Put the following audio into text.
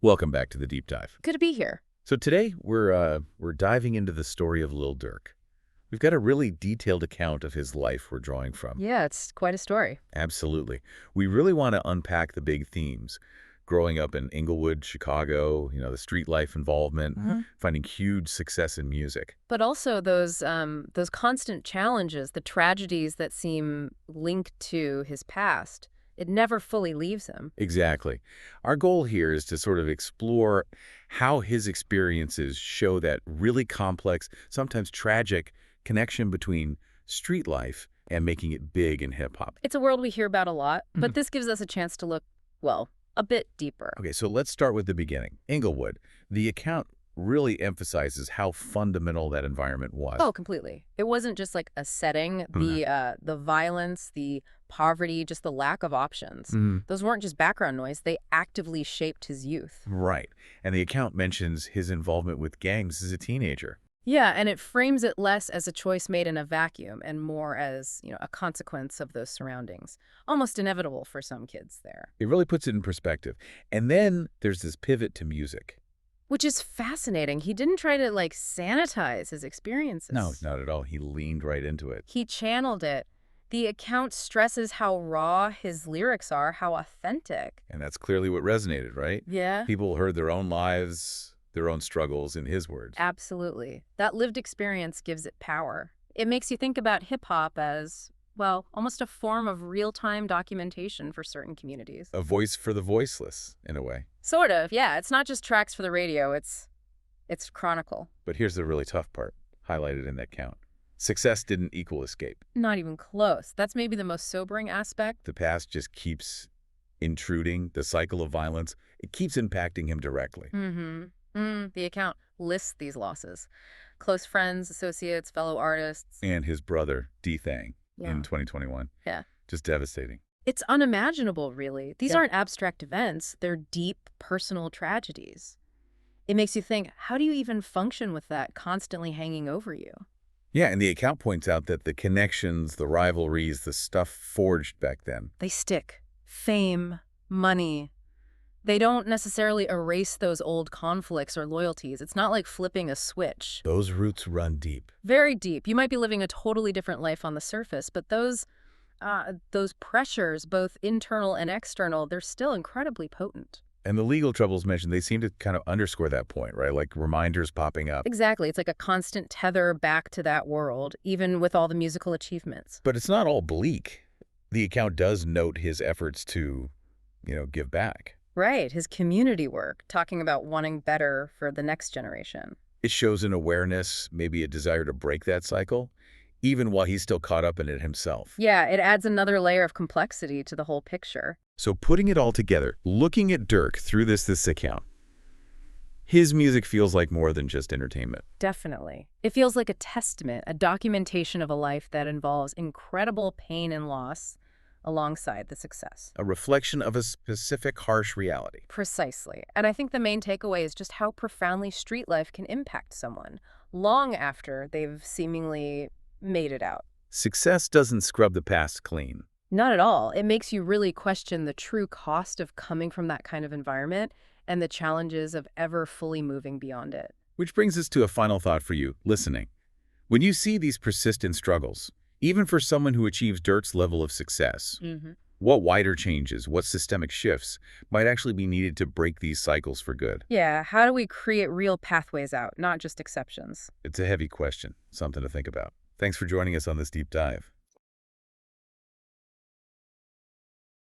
Welcome back to the deep dive. Good to be here. So today we're diving into the story of Lil Durk. We've got a really detailed account of his life we're drawing from. Yeah, it's quite a story. Absolutely. We really want to unpack the big themes. Growing up in Inglewood, Chicago, the street life involvement, finding huge success in music. But also those constant challenges, the tragedies that seem linked to his past, it never fully leaves him. Exactly. Our goal here is to sort of explore how his experiences show that really complex, sometimes tragic connection between street life and making it big in hip-hop. It's a world we hear about a lot, but this gives us a chance to look, well, a bit deeper. Okay, so let's start with the beginning. Inglewood. The account really emphasizes how fundamental that environment was. Oh, completely. It wasn't just like a setting, the violence, the poverty, just the lack of options. Those weren't just background noise. They actively shaped his youth. Right. And the account mentions his involvement with gangs as a teenager. Yeah, and it frames it less as a choice made in a vacuum and more as, a consequence of those surroundings. Almost inevitable for some kids there. It really puts it in perspective. And then there's this pivot to music. Which is fascinating. He didn't try to, sanitize his experiences. No, not at all. He leaned right into it. He channeled it. The account stresses how raw his lyrics are, how authentic. And that's clearly what resonated, right? Yeah. People heard their own lives, their own struggles in his words. Absolutely. That lived experience gives it power. It makes you think about hip-hop as, well, almost a form of real-time documentation for certain communities. A voice for the voiceless, in a way. Sort of, yeah. It's not just tracks for the radio. It's chronicle. But here's the really tough part, highlighted in that count. Success didn't equal escape. Not even close. That's maybe the most sobering aspect. The past just keeps intruding, the cycle of violence. It keeps impacting him directly. The account lists these losses. Close friends, associates, fellow artists. And his brother, D-Thang, Yeah. in 2021. Yeah. Just devastating. It's unimaginable, really. These Yeah. aren't abstract events. They're deep, personal tragedies. It makes you think, how do you even function with that constantly hanging over you? Yeah, and the account points out that the connections, the rivalries, the stuff forged back then. They stick. Fame, money. They don't necessarily erase those old conflicts or loyalties. It's not like flipping a switch. Those roots run deep. Very deep. You might be living a totally different life on the surface, but those pressures, both internal and external, they're still incredibly potent. And the legal troubles mentioned, they seem to kind of underscore that point, right? Like reminders popping up. Exactly. It's like a constant tether back to that world, even with all the musical achievements. But it's not all bleak. The account does note his efforts to, give back. Right. His community work, talking about wanting better for the next generation. It shows an awareness, maybe a desire to break that cycle, even while he's still caught up in it himself. Yeah, it adds another layer of complexity to the whole picture. So putting it all together, looking at Durk through this account, his music feels like more than just entertainment. Definitely. It feels like a testament, a documentation of a life that involves incredible pain and loss alongside the success. A reflection of a specific harsh reality. Precisely. And I think the main takeaway is just how profoundly street life can impact someone long after they've seemingly made it out. Success doesn't scrub the past clean. Not at all. It makes you really question the true cost of coming from that kind of environment and the challenges of ever fully moving beyond it. Which brings us to a final thought for you, listening. When you see these persistent struggles, even for someone who achieves Durk's level of success, what wider changes, what systemic shifts might actually be needed to break these cycles for good? Yeah, how do we create real pathways out, not just exceptions? It's a heavy question, something to think about. Thanks for joining us on this deep dive.